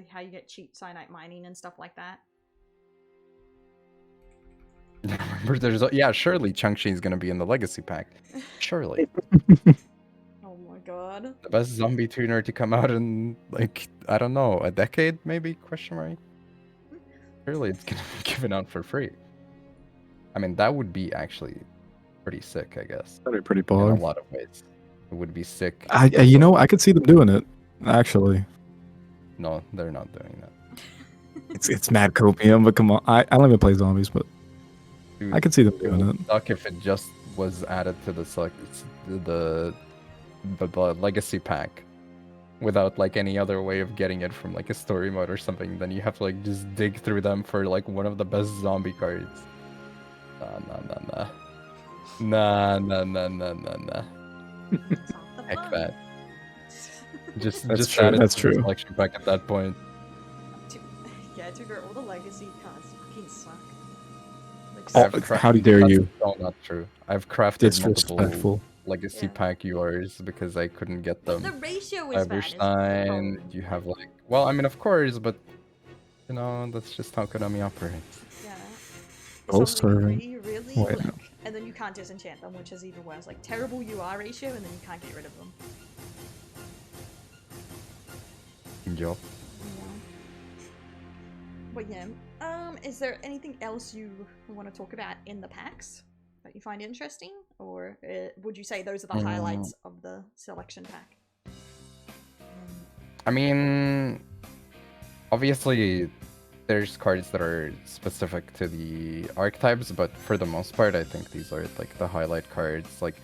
how you get cheap cyanite mining and stuff like that. Remember, there's yeah, surely Changshi is gonna be in the legacy pack. Surely. Oh my god. The best zombie tuner to come out in, like, I don't know, a decade maybe, question mark? Surely it's gonna be given out for free. I mean, that would be actually pretty sick, I guess. That'd be pretty In a baller. lot of ways. It would be sick. You know, I could see them doing it. Actually, No, they're not doing that. it's mad copium, but come on, I don't even play zombies, but Dude, I could see them it doing would it. suck if it just was added to the the legacy pack without like any other way of getting it from like a story mode or something. Then you have to like just dig through them for like one of the best zombie cards. Nah. It's not the Heck fun. that. Just That's just true, add it that's to the true. selection pack at that point. Yeah, Tuber, all the legacy cards fucking suck. Like, Oh, I've crafted- how dare that's you. so not true. I've crafted multiple Disrespectful. legacy Yeah. pack yours because I couldn't get them. the ratio is bad. is the Cyberstein, problem. you have like, well, I mean, of course, but you know, that's just how Konami operates. Yeah. Soul Something Servant. really, Wait, like, no. and then you can't disenchant them, which is even worse. Like terrible UR ratio, and then you can't get rid of them. Yup. Yeah. But yeah, is there anything else you want to talk about in the packs that you find interesting, or would you say those are the highlights of the selection pack? I mean, obviously, there's cards that are specific to the archetypes, but for the most part, I think these are like the highlight cards. Like,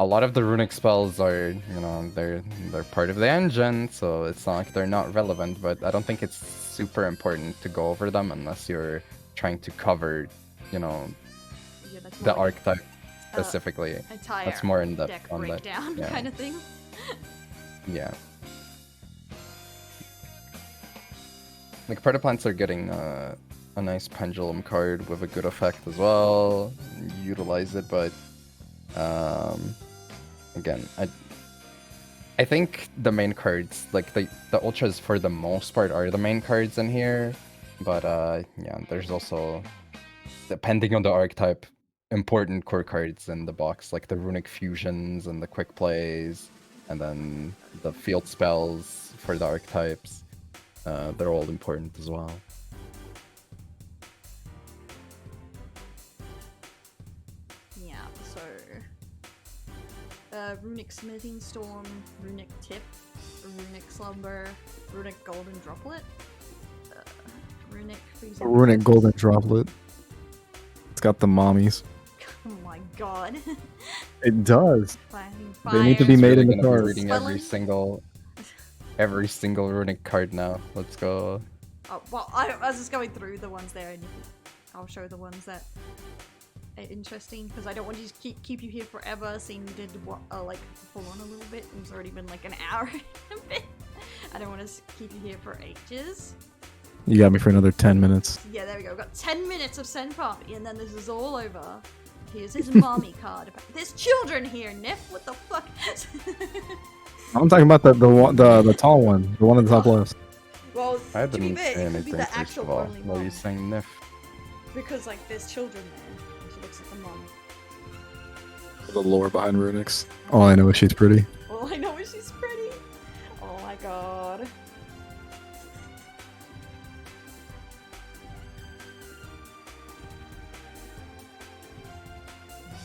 a lot of the runic spells are, you know, they're part of the engine, so it's not like they're not relevant, but I don't think it's super important to go over them unless you're trying to cover, you know, Yeah, that's the more like archetype specifically. entire That's more in depth deck on that. breakdown Yeah. kind of thing. Yeah. Like, Predaplants are getting a nice pendulum card with a good effect as well. Utilize it, but again, I think the main cards, like the ultras for the most part, are the main cards in here. But yeah, there's also, depending on the archetype, important core cards in the box, like the runic fusions and the quick plays, and then the field spells for the archetypes. They're all important as well. Yeah, so Runic Smithing Storm, Runic Tip, Runic Slumber, Runic Golden Droplet, Runic Freezing Runic Fist. golden droplet. It's got the mommies. Oh my god. It does. Flaming They need to be Fire. made Really in the gonna be cards. reading every single runic card now. Let's go. Oh, well, I was just going through the ones there, and I'll show the ones that interesting because I don't want to just keep you here forever. Seeing you did what like hold on a little bit. It's already been like an hour and a bit. I don't want to keep you here for ages. You got me for another 10 minutes. Yeah, there we go. We've got 10 minutes of Senpapi, and then this is all over. Here's his mommy card. There's children here, Nif. What the fuck? I'm talking about the tall one, the one at the top left. Well, I to be didn't fair, say it could be anything, the first actual of all. only What are you mom. saying, Nif? Because like there's children there. And she looks like the mom. The lore behind Runick's. All I know is she's pretty. All I know is she's pretty. Oh my god.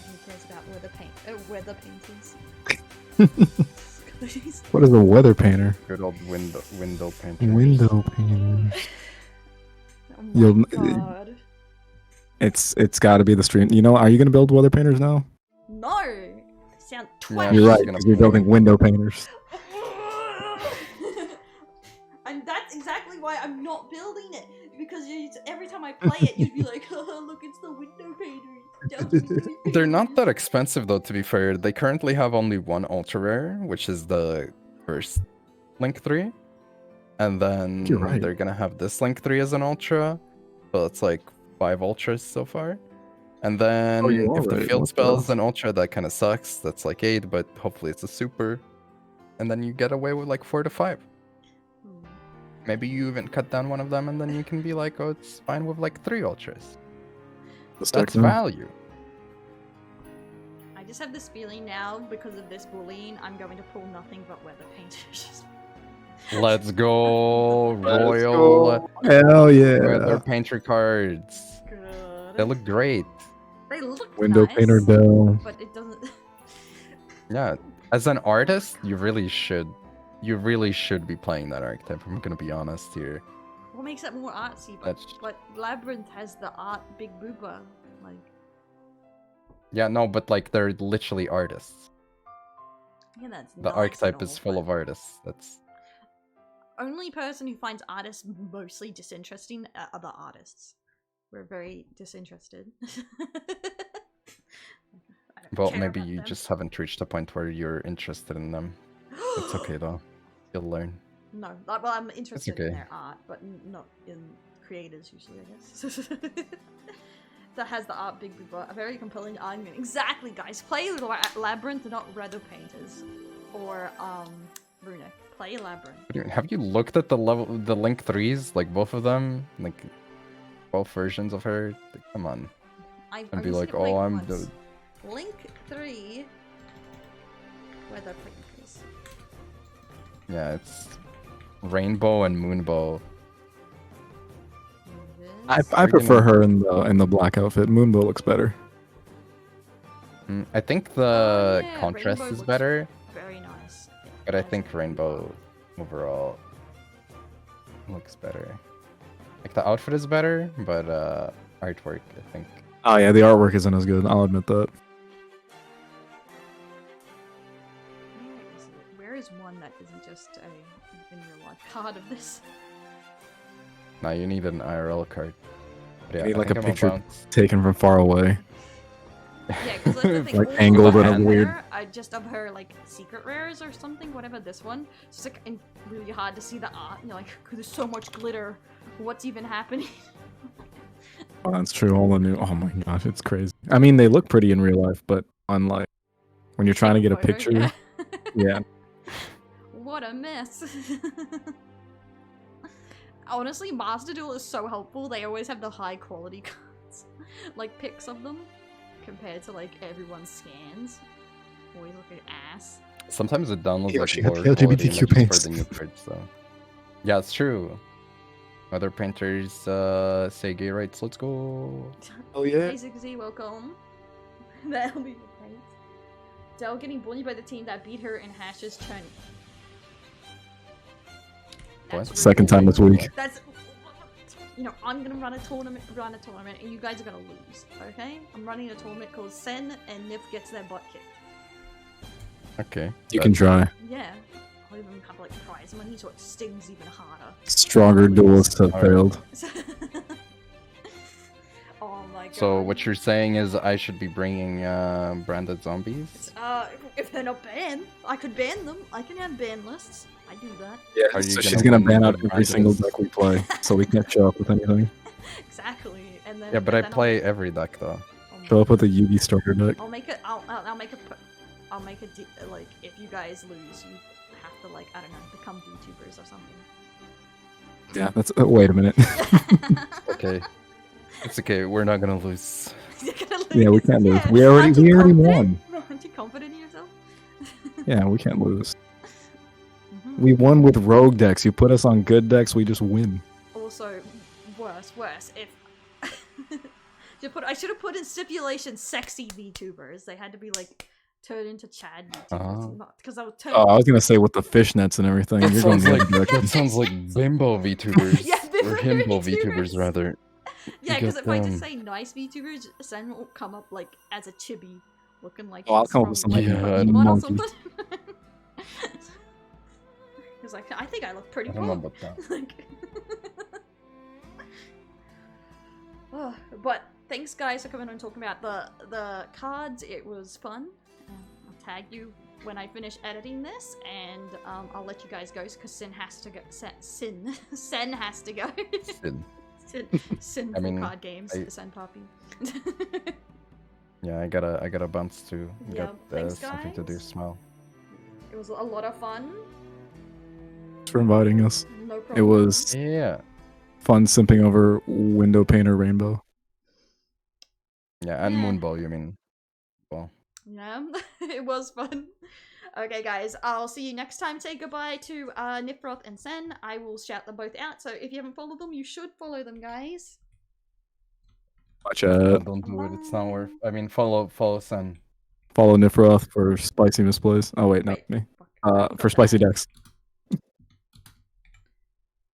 Who cares about weather painters? What is a weather painter? Good old window painter. Window painter. Oh my You'll- god. It's got to be the stream. You know, are you gonna build weather painters now? No! They sound Yeah, twat. You're she's right, gonna 'cause you're play. building window painters. And that's exactly why I'm not building it. Because every time I play it, you'd be like, oh, look, it's the window painter. They're not that expensive though, to be fair. They currently have only one ultra rare, which is the first Link 3. And then You're right. they're gonna have this Link 3 as an ultra. So it's like 5 ultras so far. And then Oh, you are if the right. field What the- spell's an ultra, that kind of sucks. That's like 8, but hopefully it's a super. And then you get away with like 4 to 5. Maybe you even cut down one of them and then you can be like, oh, it's fine with like 3 ultras. That's value. I just have this feeling now, because of this bullying, I'm going to pull nothing but weather painters. Let's go, Let's Royal go. Hell yeah. Weather Painter cards. Good. They look great. They look Window nice, painter down. but it doesn't. Yeah, as an artist, you really should be playing that archetype. I'm gonna be honest here. What makes it more artsy? But Labyrinth has the art big booba. Like, Yeah, no, but like they're literally artists. yeah, that's The nice archetype and is all, full but of artists. That's only person who finds artists mostly disinteresting are other artists. We're very disinterested. I don't well, care maybe about you them. just haven't reached a point where you're interested in them. It's okay though. You'll learn. No, well, I'm interested in okay. their art, but not in creators usually, I guess. That has the art big booba, a very compelling argument. Exactly, guys. Play Labyrinth, not Weather Painters, or Runick. Play Labyrinth. Have you looked at the Link 3s? Like both of them? Like both versions of her? Come on. I've And be only like, seen it played oh, I'm once. the. Link 3 Weather Painters. Yeah, it's Rainbow and Moonbow. I Friggin- prefer her in the black outfit. Moonbow looks better. I think the yeah, contrast Rainbow is looks better, Very nice. but I Nice think and Rainbow overall looks better. Like the outfit is better, but artwork, I think. Oh yeah, the artwork isn't as good. I'll admit that. Where is one that isn't just a in real life card of this? Now you need an IRL card. But yeah, You need I like think a I'm gonna picture bounce. taken from far away. Yeah, because that's the thing. Like all angled the in a ones weird- there are just of her like secret rares or something, whatever this one. It's just like really hard to see the art. And you're like, there's so much glitter. What's even happening? Oh, that's true. All the new. Oh my gosh, it's crazy. I mean, they look pretty in real life, but unlike when you're trying to get a Photo, picture, yeah. yeah. What a mess. Honestly, Masterduel is so helpful. They always have the high quality cards, like pics of them, compared to like everyone's scans. Always look at ass. Sometimes it downloads Yo, like she got lower the quality LGBTQ images paints. for the new cards, so. Yeah, it's true. Other painters say gay rights. Let's go. Oh yeah. Hey Zigzy, welcome. That'll be the paint. Dell getting bullied by the team that beat her in Hash's tourney. What? Second time this week. That's, you know, I'm gonna run a tournament, and you guys are gonna lose. Okay? I'm running a tournament called Sen and Nif gets their butt kicked. Okay. You can try. Yeah. I'll even have like prize money so it stings even harder. Stronger duelists have Alright. failed. my god. So what you're saying is I should be bringing branded zombies? If they're not banned, I could ban them. I can have ban lists. I do that. Yeah, Are you so gonna she's gonna win ban the out every prizes? single deck we play, so we can't show up with anything. Exactly. And then Yeah, but I then I'll play make- every deck though. Show up with a Yugi starter deck. I'll make it. I'll make it. Like, if you guys lose, you have to, like, I don't know, become VTubers or something. Yeah, that's. Wait a minute. Okay. It's okay, we're not gonna lose. You're gonna lose. Yeah, we can't lose. Yeah. We already Aren't you won. confident? Aren't you confident in yourself? Yeah, we can't lose. Mhm. We won with rogue decks. You put us on good decks, we just win. Also, worse. If I should have put in stipulation sexy VTubers. They had to be like turned into Chad VTubers, not because I was turned. Oh, I was gonna say with the fishnets and everything. That You're going sounds the like other direction. that sounds like bimbo VTubers. Yeah, or bimbo himbo VTubers VTubers. rather. Yeah, You because get if I them. just say nice VTubers, Sen will come up like as a chibi, looking like Oh, I'll he's come up from, with some, like, like, Pokemon or monkey. something. He's like, I think I look pretty I don't know cool. about that. Like, oh, but thanks guys for coming and talking about the cards. It was fun. I'll tag you when I finish editing this, and I'll let you guys go because Sin has to go. Sen has to go. Sin. Sin I mean, card games. Senpapi. Yeah, I gotta bounce too. I Yeah, got thanks, something to do. guys. Smile. It was a lot of fun. Thanks for inviting us. No problem. It was Yeah. fun simping over window painter rainbow. Yeah, and Yeah. Moonball, you mean? Well, Yeah, it was fun. Okay, guys, I'll see you next time. Say goodbye to Nifroth and Sen. I will shout them both out. So if you haven't followed them, you should follow them, guys. Watch don't do it. It's not worth. I mean, follow Sun. follow Nifroth for spicy misplays. Oh wait, not Wait, me. fuck. For spicy decks.